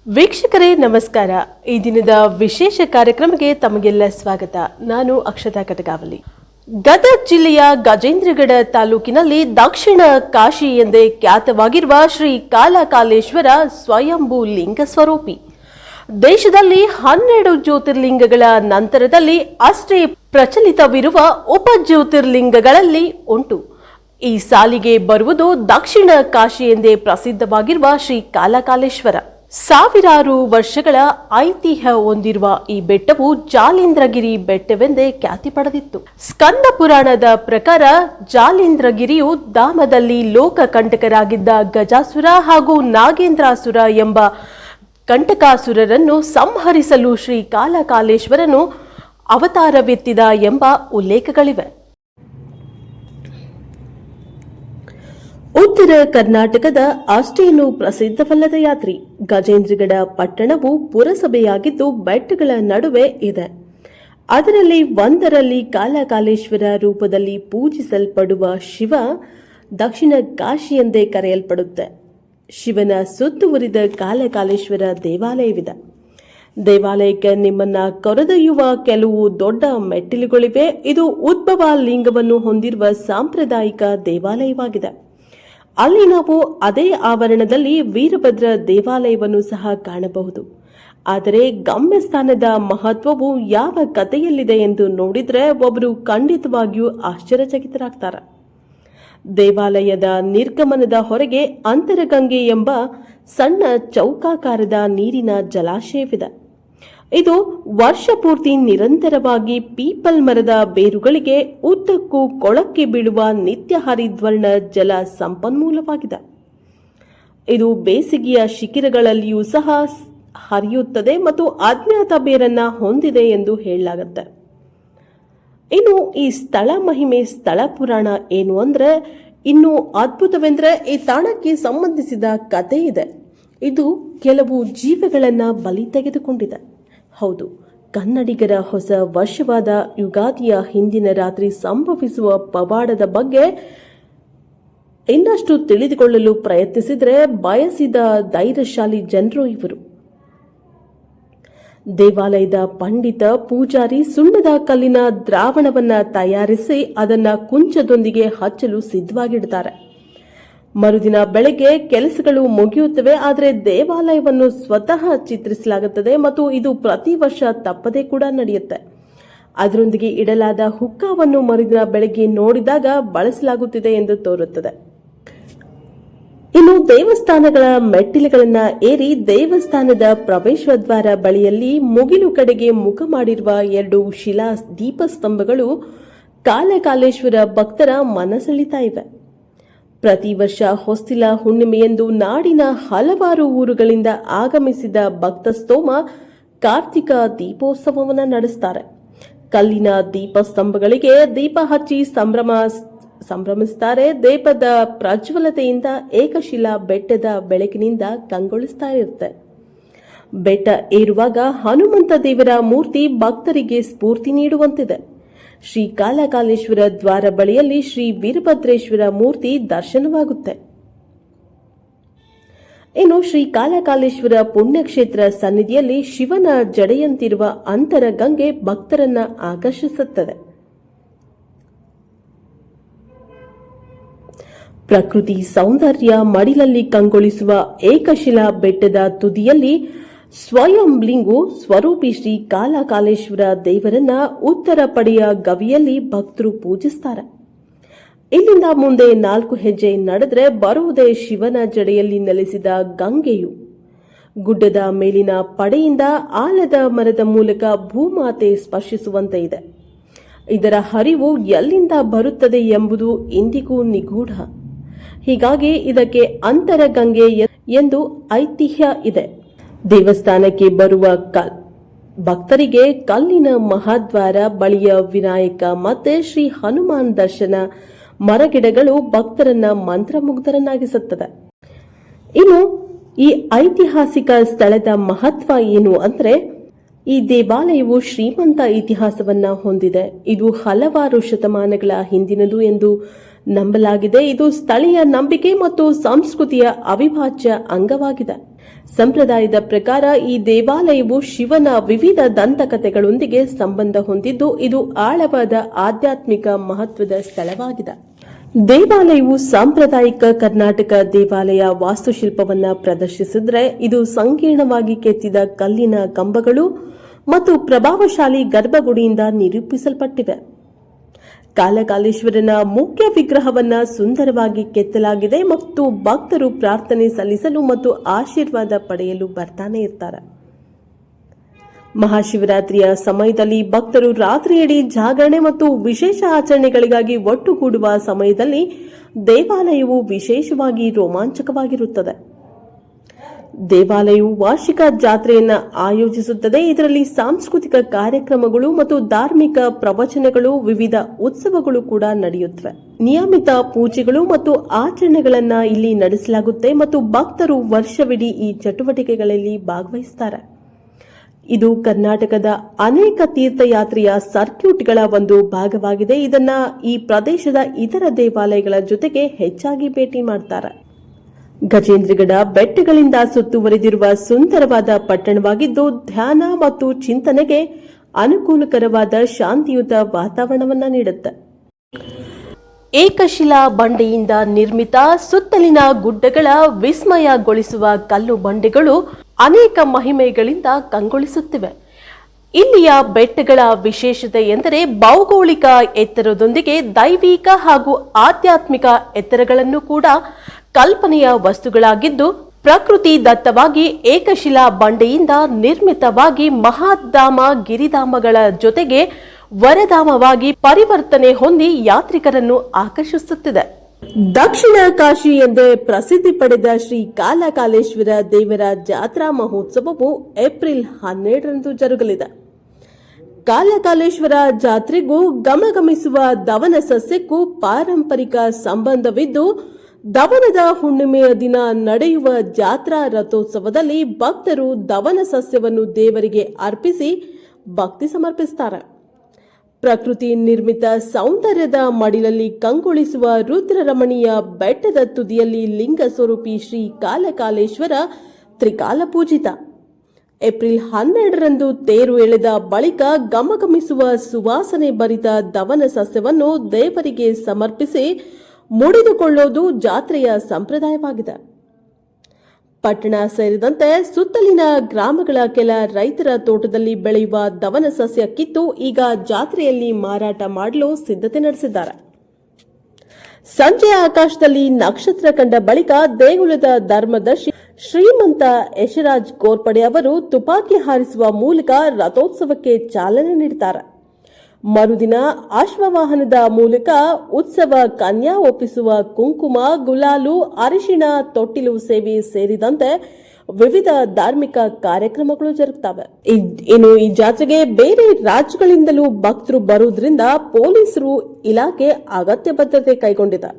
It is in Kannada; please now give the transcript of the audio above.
ವೀಕ್ಷಕರೇ ನಮಸ್ಕಾರ. ಈ ದಿನದ ವಿಶೇಷ ಕಾರ್ಯಕ್ರಮಕ್ಕೆ ತಮಗೆಲ್ಲ ಸ್ವಾಗತ. ನಾನು ಅಕ್ಷತಾ ಕಟಗಾವಲಿ. ಗದಗ ಜಿಲ್ಲೆಯ ಗಜೇಂದ್ರಗಡ ತಾಲೂಕಿನಲ್ಲಿ ದಕ್ಷಿಣ ಕಾಶಿ ಎಂದೇ ಖ್ಯಾತವಾಗಿರುವ ಶ್ರೀ ಕಾಲಕಾಲೇಶ್ವರ ಸ್ವಯಂಭೂ ಲಿಂಗ ಸ್ವರೂಪಿ. ದೇಶದಲ್ಲಿ 12 ಜ್ಯೋತಿರ್ಲಿಂಗಗಳ ನಂತರದಲ್ಲಿ ಅಷ್ಟೇ ಪ್ರಚಲಿತವಿರುವ ಉಪ ಜ್ಯೋತಿರ್ಲಿಂಗಗಳಲ್ಲಿ ಉಂಟು. ಈ ಸಾಲಿಗೆ ಬರುವುದು ದಕ್ಷಿಣ ಕಾಶಿ ಎಂದೇ ಪ್ರಸಿದ್ಧವಾಗಿರುವ ಶ್ರೀ ಕಾಲಕಾಲೇಶ್ವರ. ಸಾವಿರಾರು ವರ್ಷಗಳ ಐತಿಹ್ಯ ಹೊಂದಿರುವ ಈ ಬೆಟ್ಟವು ಜಾಲೇಂದ್ರಗಿರಿ ಬೆಟ್ಟವೆಂದೇ ಖ್ಯಾತಿ ಪಡೆದಿತ್ತು. ಸ್ಕಂದ ಪುರಾಣದ ಪ್ರಕಾರ ಜಾಲೇಂದ್ರಗಿರಿಯು ಧಾಮದಲ್ಲಿ ಲೋಕಕಂಟಕರಾಗಿದ್ದ ಗಜಾಸುರ ಹಾಗೂ ನಾಗೇಂದ್ರಾಸುರ ಎಂಬ ಕಂಟಕಾಸುರರನ್ನು ಸಂಹರಿಸಲು ಶ್ರೀ ಕಾಲಕಾಲೇಶ್ವರನು ಅವತಾರವೆತ್ತಿದ ಎಂಬ ಉಲ್ಲೇಖಗಳಿವೆ. ಉತ್ತರ ಕರ್ನಾಟಕದ ಅಷ್ಟೇನು ಪ್ರಸಿದ್ಧವಲ್ಲದ ಯಾತ್ರಿ ಗಜೇಂದ್ರಗಡ ಪಟ್ಟಣವು ಪುರಸಭೆಯಾಗಿದ್ದು ಬೆಟ್ಟಗಳ ನಡುವೆ ಇದೆ. ಅದರಲ್ಲಿ ಒಂದರಲ್ಲಿ ಕಾಲಕಾಲೇಶ್ವರ ರೂಪದಲ್ಲಿ ಪೂಜಿಸಲ್ಪಡುವ ಶಿವ ದಕ್ಷಿಣ ಕಾಶಿ ಎಂದೇ ಕರೆಯಲ್ಪಡುತ್ತೆ. ಶಿವನ ಸುತ್ತುವರಿದ ಕಾಲಕಾಲೇಶ್ವರ ದೇವಾಲಯವಿದೆ. ದೇವಾಲಯಕ್ಕೆ ನಿಮ್ಮನ್ನ ಕರೆದೊಯ್ಯುವ ಕೆಲವು ದೊಡ್ಡ ಮೆಟ್ಟಿಲುಗಳಿವೆ. ಇದು ಉದ್ಭವ ಲಿಂಗವನ್ನು ಹೊಂದಿರುವ ಸಾಂಪ್ರದಾಯಿಕ ದೇವಾಲಯವಾಗಿದೆ. ಅಲ್ಲಿ ನಾವು ಅದೇ ಆವರಣದಲ್ಲಿ ವೀರಭದ್ರ ದೇವಾಲಯವನ್ನು ಸಹ ಕಾಣಬಹುದು. ಆದರೆ ಗಮ್ಯಸ್ಥಾನದ ಮಹತ್ವವು ಯಾವ ಕಥೆಯಲ್ಲಿದೆ ಎಂದು ನೋಡಿದ್ರೆ ಒಬ್ಬರು ಖಂಡಿತವಾಗಿಯೂ ಆಶ್ಚರ್ಯಚಕಿತರಾಗ್ತಾರೆ. ದೇವಾಲಯದ ನಿರ್ಗಮನದ ಹೊರಗೆ ಅಂತರಗಂಗೆ ಎಂಬ ಸಣ್ಣ ಚೌಕಾಕಾರದ ನೀರಿನ ಜಲಾಶಯವಿದೆ. ಇದು ವರ್ಷ ಪೂರ್ತಿ ನಿರಂತರವಾಗಿ ಪೀಪಲ್ ಮರದ ಬೇರುಗಳಿಗೆ ಉದ್ದಕ್ಕೂ ಕೊಳಕ್ಕೆ ಬೀಳುವ ನಿತ್ಯ ಹರಿದ್ವರ್ಣ ಜಲ ಸಂಪನ್ಮೂಲವಾಗಿದೆ. ಇದು ಬೇಸಿಗೆಯ ಶಿಖರಗಳಲ್ಲಿಯೂ ಸಹ ಹರಿಯುತ್ತದೆ ಮತ್ತು ಅಜ್ಞಾತ ಬೇರನ್ನ ಹೊಂದಿದೆ ಎಂದು ಹೇಳಲಾಗುತ್ತೆ. ಇನ್ನು ಈ ಸ್ಥಳ ಮಹಿಮೆ, ಸ್ಥಳ ಪುರಾಣ ಏನು ಅಂದ್ರೆ ಇನ್ನು ಅದ್ಭುತವೆಂದ್ರೆ ಈ ತಾಣಕ್ಕೆ ಸಂಬಂಧಿಸಿದ ಕಥೆ ಇದೆ. ಇದು ಕೆಲವು ಜೀವಗಳನ್ನ ಬಲಿ ತೆಗೆದುಕೊಂಡಿದೆ. ಹೌದು, ಕನ್ನಡಿಗರ ಹೊಸ ವರ್ಷವಾದ ಯುಗಾದಿಯ ಹಿಂದಿನ ರಾತ್ರಿ ಸಂಭವಿಸುವ ಪವಾಡದ ಬಗ್ಗೆ ಇನ್ನಷ್ಟು ತಿಳಿದುಕೊಳ್ಳಲು ಪ್ರಯತ್ನಿಸಿದರೆ ಬಯಸಿದ ಧೈರ್ಯಶಾಲಿ ಜನರು ಇವರು. ದೇವಾಲಯದ ಪಂಡಿತ ಪೂಜಾರಿ ಸುಣ್ಣದ ಕಲ್ಲಿನ ದ್ರಾವಣವನ್ನ ತಯಾರಿಸಿ ಅದನ್ನ ಕುಂಚದೊಂದಿಗೆ ಹಚ್ಚಲು ಸಿದ್ಧವಾಗಿಡ್ತಾರೆ. ಮರುದಿನ ಬೆಳಗ್ಗೆ ಕೆಲಸಗಳು ಮುಗಿಯುತ್ತವೆ. ಆದರೆ ದೇವಾಲಯವನ್ನು ಸ್ವತಃ ಚಿತ್ರಿಸಲಾಗುತ್ತದೆ ಮತ್ತು ಇದು ಪ್ರತಿ ವರ್ಷ ತಪ್ಪದೇ ಕೂಡ ನಡೆಯುತ್ತೆ. ಅದರೊಂದಿಗೆ ಇಡಲಾದ ಹುಕ್ಕಾವನ್ನು ಮರುದಿನ ಬೆಳಗ್ಗೆ ನೋಡಿದಾಗ ಬಳಸಲಾಗುತ್ತಿದೆ ಎಂದು ತೋರುತ್ತದೆ. ಇನ್ನು ದೇವಸ್ಥಾನಗಳ ಮೆಟ್ಟಿಲುಗಳನ್ನ ಏರಿ ದೇವಸ್ಥಾನದ ಪ್ರವೇಶ ದ್ವಾರ ಬಳಿಯಲ್ಲಿ ಮುಗಿಲು ಕಡೆಗೆ ಮುಖ ಮಾಡಿರುವ 2 ಶಿಲಾ ದೀಪಸ್ತಂಭಗಳು ಕಾಲಕಾಲೇಶ್ವರ ಭಕ್ತರ ಮನಸೆಳೀತಾ ಇವೆ. ಪ್ರತಿ ವರ್ಷ ಹೊಸ್ತಿಲ ಹುಣ್ಣಿಮೆಯಂದು ನಾಡಿನ ಹಲವಾರು ಊರುಗಳಿಂದ ಆಗಮಿಸಿದ ಭಕ್ತಸ್ತೋಮ ಕಾರ್ತಿಕ ದೀಪೋತ್ಸವವನ್ನು ನಡೆಸ್ತಾರೆ. ಕಲ್ಲಿನ ದೀಪಸ್ತಂಭಗಳಿಗೆ ದೀಪ ಹಚ್ಚಿ ಸಂಭ್ರಮಿಸುತ್ತಾರೆ. ದೀಪದ ಪ್ರಜ್ವಲತೆಯಿಂದ ಏಕಶಿಲಾ ಬೆಟ್ಟದ ಬೆಳಕಿನಿಂದ ಕಂಗೊಳಿಸ್ತಾ ಇರುತ್ತೆ. ಬೆಟ್ಟ ಏರುವಾಗ ಹನುಮಂತ ದೇವರ ಮೂರ್ತಿ ಭಕ್ತರಿಗೆ ಸ್ಫೂರ್ತಿ ನೀಡುವಂತಿದೆ. ಶ್ರೀ ಕಾಲಕಾಲೇಶ್ವರ ದ್ವಾರ ಬಳಿಯಲ್ಲಿ ಶ್ರೀ ವೀರಭದ್ರೇಶ್ವರ ಮೂರ್ತಿ ದರ್ಶನವಾಗುತ್ತೆ. ಇನ್ನು ಶ್ರೀ ಕಾಲಕಾಲೇಶ್ವರ ಪುಣ್ಯಕ್ಷೇತ್ರ ಸನ್ನಿಧಿಯಲ್ಲಿ ಶಿವನ ಜಡೆಯಂತಿರುವ ಅಂತರಗಂಗೆ ಭಕ್ತರನ್ನ ಆಕರ್ಷಿಸುತ್ತದೆ. ಪ್ರಕೃತಿ ಸೌಂದರ್ಯ ಮಡಿಲಲ್ಲಿ ಕಂಗೊಳಿಸುವ ಏಕಶಿಲಾ ಬೆಟ್ಟದ ತುದಿಯಲ್ಲಿ ಸ್ವಯಂ ಲಿಂಗು ಸ್ವರೂಪಿ ಶ್ರೀ ಕಾಲಕಾಲೇಶ್ವರ ದೇವರನ್ನ ಉತ್ತರ ಪಡೆಯ ಗವಿಯಲ್ಲಿ ಭಕ್ತರು ಪೂಜಿಸ್ತಾರೆ. ಇಲ್ಲಿಂದ ಮುಂದೆ 4 ಹೆಜ್ಜೆ ನಡೆದ್ರೆ ಬರುವುದೇ ಶಿವನ ಜಡೆಯಲ್ಲಿ ನೆಲೆಸಿದ ಗಂಗೆಯು. ಗುಡ್ಡದ ಮೇಲಿನ ಪಡೆಯಿಂದ ಆಲದ ಮರದ ಮೂಲಕ ಭೂಮಾತೆ ಸ್ಪರ್ಶಿಸುವಂತೆ ಇದೆ. ಇದರ ಹರಿವು ಎಲ್ಲಿಂದ ಬರುತ್ತದೆ ಎಂಬುದು ಇಂದಿಗೂ ನಿಗೂಢ. ಹೀಗಾಗಿ ಇದಕ್ಕೆ ಅಂತರಗಂಗೆ ಎಂದು ಐತಿಹ್ಯ ಇದೆ. ದೇವಸ್ಥಾನಕ್ಕೆ ಬರುವ ಭಕ್ತರಿಗೆ ಕಲ್ಲಿನ ಮಹಾದ್ವಾರ ಬಳಿಯ ವಿನಾಯಕ ಮತ್ತೆ ಶ್ರೀ ಹನುಮಾನ್ ದರ್ಶನ ಮರಗಿಡಗಳು ಭಕ್ತರನ್ನ ಮಂತ್ರಮುಗ್ಧರನ್ನಾಗಿಸುತ್ತದೆ. ಇನ್ನು ಈ ಐತಿಹಾಸಿಕ ಸ್ಥಳದ ಮಹತ್ವ ಏನು ಅಂದ್ರೆ ಈ ದೇವಾಲಯವು ಶ್ರೀಮಂತ ಇತಿಹಾಸವನ್ನ ಹೊಂದಿದೆ. ಇದು ಹಲವಾರು ಶತಮಾನಗಳ ಹಿಂದಿನದು ಎಂದು ನಂಬಲಾಗಿದೆ ಇದು ಸ್ಥಳೀಯ ನಂಬಿಕೆ ಮತ್ತು ಸಂಸ್ಕೃತಿಯ ಅವಿಭಾಜ್ಯ ಅಂಗವಾಗಿದೆ. ಸಂಪ್ರದಾಯದ ಪ್ರಕಾರ ಈ ದೇವಾಲಯವು ಶಿವನ ವಿವಿಧ ದಂತಕಥೆಗಳೊಂದಿಗೆ ಸಂಬಂಧ ಹೊಂದಿದ್ದು ಇದು ಆಳವಾದ ಆಧ್ಯಾತ್ಮಿಕ ಮಹತ್ವದ ಸ್ಥಳವಾಗಿದೆ. ದೇವಾಲಯವು ಸಾಂಪ್ರದಾಯಿಕ ಕರ್ನಾಟಕ ದೇವಾಲಯ ವಾಸ್ತುಶಿಲ್ಪವನ್ನು ಪ್ರದರ್ಶಿಸಿದರೆ ಇದು ಸಂಕೀರ್ಣವಾಗಿ ಕೆತ್ತಿದ ಕಲ್ಲಿನ ಕಂಬಗಳು ಮತ್ತು ಪ್ರಭಾವಶಾಲಿ ಗರ್ಭಗುಡಿಯಿಂದ ನಿರೂಪಿಸಲ್ಪಟ್ಟಿವೆ. ಕಾಲಕಾಲೇಶ್ವರನ ಮುಖ್ಯ ವಿಗ್ರಹವನ್ನ ಸುಂದರವಾಗಿ ಕೆತ್ತಲಾಗಿದೆ ಮತ್ತು ಭಕ್ತರು ಪ್ರಾರ್ಥನೆ ಸಲ್ಲಿಸಲು ಮತ್ತು ಆಶೀರ್ವಾದ ಪಡೆಯಲು ಬರ್ತಾನೆ ಇರ್ತಾರೆ. ಮಹಾಶಿವರಾತ್ರಿಯ ಸಮಯದಲ್ಲಿ ಭಕ್ತರು ರಾತ್ರಿಯಿಡೀ ಜಾಗರಣೆ ಮತ್ತು ವಿಶೇಷ ಆಚರಣೆಗಳಿಗಾಗಿ ಒಟ್ಟುಗೂಡುವ ಸಮಯದಲ್ಲಿ ದೇವಾಲಯವು ವಿಶೇಷವಾಗಿ ರೋಮಾಂಚಕವಾಗಿರುತ್ತದೆ. ದೇವಾಲಯವು ವಾರ್ಷಿಕ ಜಾತ್ರೆಯನ್ನು ಆಯೋಜಿಸುತ್ತದೆ. ಇದರಲ್ಲಿ ಸಾಂಸ್ಕೃತಿಕ ಕಾರ್ಯಕ್ರಮಗಳು ಮತ್ತು ಧಾರ್ಮಿಕ ಪ್ರವಚನಗಳು, ವಿವಿಧ ಉತ್ಸವಗಳು ಕೂಡ ನಡೆಯುತ್ತವೆ. ನಿಯಮಿತ ಪೂಜೆಗಳು ಮತ್ತು ಆಚರಣೆಗಳನ್ನು ಇಲ್ಲಿ ನಡೆಸಲಾಗುತ್ತೆ ಮತ್ತು ಭಕ್ತರು ವರ್ಷವಿಡೀ ಈ ಚಟುವಟಿಕೆಗಳಲ್ಲಿ ಭಾಗವಹಿಸುತ್ತಾರೆ. ಇದು ಕರ್ನಾಟಕದ ಅನೇಕ ತೀರ್ಥಯಾತ್ರೆಯ ಸರ್ಕ್ಯೂಟ್ಗಳ ಒಂದು ಭಾಗವಾಗಿದೆ. ಇದನ್ನ ಈ ಪ್ರದೇಶದ ಇತರ ದೇವಾಲಯಗಳ ಜೊತೆಗೆ ಹೆಚ್ಚಾಗಿ ಭೇಟಿ ಮಾಡ್ತಾರೆ. ಗಜೇಂದ್ರಗಡ ಬೆಟ್ಟಗಳಿಂದ ಸುತ್ತುವರಿದಿರುವ ಸುಂದರವಾದ ಪಟ್ಟಣವಾಗಿದ್ದು ಧ್ಯಾನ ಮತ್ತು ಚಿಂತನೆಗೆ ಅನುಕೂಲಕರವಾದ ಶಾಂತಿಯುತ ವಾತಾವರಣವನ್ನು ನೀಡುತ್ತೆ. ಏಕಶಿಲಾ ಬಂಡೆಯಿಂದ ನಿರ್ಮಿತ ಸುತ್ತಲಿನ ಗುಡ್ಡಗಳ ವಿಸ್ಮಯಗೊಳಿಸುವ ಕಲ್ಲು ಬಂಡೆಗಳು ಅನೇಕ ಮಹಿಮೆಗಳಿಂದ ಕಂಗೊಳಿಸುತ್ತಿವೆ. ಇಲ್ಲಿಯ ಬೆಟ್ಟಗಳ ವಿಶೇಷತೆ ಎಂದರೆ ಭೌಗೋಳಿಕ ಎತ್ತರದೊಂದಿಗೆ ದೈವಿಕ ಹಾಗೂ ಆಧ್ಯಾತ್ಮಿಕ ಎತ್ತರಗಳನ್ನು ಕೂಡ ಕಲ್ಪನೆಯ ವಸ್ತುಗಳಾಗಿದ್ದು ಪ್ರಕೃತಿ ದತ್ತವಾಗಿ ಏಕಶಿಲಾ ಬಂಡೆಯಿಂದ ನಿರ್ಮಿತವಾಗಿ ಮಹಾಧಾಮ ಗಿರಿಧಾಮಗಳ ಜೊತೆಗೆ ವರಧಾಮವಾಗಿ ಪರಿವರ್ತನೆ ಹೊಂದಿ ಯಾತ್ರಿಕರನ್ನು ಆಕರ್ಷಿಸುತ್ತಿದೆ. ದಕ್ಷಿಣ ಕಾಶಿ ಎಂದೇ ಪ್ರಸಿದ್ಧಿ ಪಡೆದ ಶ್ರೀ ಕಾಲಕಾಲೇಶ್ವರ ದೇವರ ಜಾತ್ರಾ ಮಹೋತ್ಸವವು ಏಪ್ರಿಲ್ 12ರಂದು ಜರುಗಲಿದೆ. ಕಾಲಕಾಲೇಶ್ವರ ಜಾತ್ರೆಗೂ ಗಮಗಮಿಸುವ ದವನ ಸಸ್ಯಕ್ಕೂ ಪಾರಂಪರಿಕ ಸಂಬಂಧವಿದ್ದು ದವನದ ಹುಣ್ಣಿಮೆಯ ದಿನ ನಡೆಯುವ ಜಾತ್ರಾ ರಥೋತ್ಸವದಲ್ಲಿ ಭಕ್ತರು ದವನ ಸಸ್ಯವನ್ನು ದೇವರಿಗೆ ಅರ್ಪಿಸಿ ಭಕ್ತಿ ಸಮರ್ಪಿಸುತ್ತಾರೆ. ಪ್ರಕೃತಿ ನಿರ್ಮಿತ ಸೌಂದರ್ಯದ ಮಡಿಲಲ್ಲಿ ಕಂಗೊಳಿಸುವ ರುದ್ರರಮಣೀಯ ಬೆಟ್ಟದ ತುದಿಯಲ್ಲಿ ಲಿಂಗ ಸ್ವರೂಪಿ ಶ್ರೀ ಕಾಲಕಾಲೇಶ್ವರ ತ್ರಿಕಾಲ ಪೂಜಿತ. ಏಪ್ರಿಲ್ 12ರಂದು ತೇರು ಎಳೆದ ಬಳಿಕ ಗಮಗಮಿಸುವ ಸುವಾಸನೆ ಭರಿತ ದವನ ಸಸ್ಯವನ್ನು ದೇವರಿಗೆ ಸಮರ್ಪಿಸಿ ಮುಡಿದುಕೊಳ್ಳೋದು ಜಾತ್ರೆಯ ಸಂಪ್ರದಾಯವಾಗಿದೆ. ಪಟ್ಟಣ ಸೇರಿದಂತೆ ಸುತ್ತಲಿನ ಗ್ರಾಮಗಳ ಕೆಲ ರೈತರ ತೋಟದಲ್ಲಿ ಬೆಳೆಯುವ ದವನ ಸಸ್ಯ ಕಿತ್ತು ಈಗ ಜಾತ್ರೆಯಲ್ಲಿ ಮಾರಾಟ ಮಾಡಲು ಸಿದ್ಧತೆ ನಡೆಸಿದ್ದಾರೆ. ಸಂಜೆಯ ಆಕಾಶದಲ್ಲಿ ನಕ್ಷತ್ರ ಕಂಡ ಬಳಿಕ ದೇಗುಲದ ಧರ್ಮದರ್ಶಿ ಶ್ರೀಮಂತ ಯಶರಾಜ್ ಗೋರ್ಪಡೆ ಅವರು ತುಪಾಕಿ ಹಾರಿಸುವ ಮೂಲಕ ರಥೋತ್ಸವಕ್ಕೆ ಚಾಲನೆ ನೀಡುತ್ತಾರೆ. ಮರುದಿನ ಅಶ್ವವಾಹನದ ಮೂಲಕ ಉತ್ಸವ ಕನ್ಯಾ ಒಪ್ಪಿಸುವ ಕುಂಕುಮ, ಗುಲಾಲು, ಅರಿಶಿಣ, ತೊಟ್ಟಿಲು ಸೇವೆ ಸೇರಿದಂತೆ ವಿವಿಧ ಧಾರ್ಮಿಕ ಕಾರ್ಯಕ್ರಮಗಳು ಜರುಗುತ್ತವೆ. ಇನ್ನು ಈ ಜಾತ್ರೆಗೆ ಬೇರೆ ರಾಜ್ಯಗಳಿಂದಲೂ ಭಕ್ತರು ಬರುವುದರಿಂದ ಪೊಲೀಸರು ಇಲಾಖೆ ಅಗತ್ಯ ಭದ್ರತೆ ಕೈಗೊಂಡಿದೆ.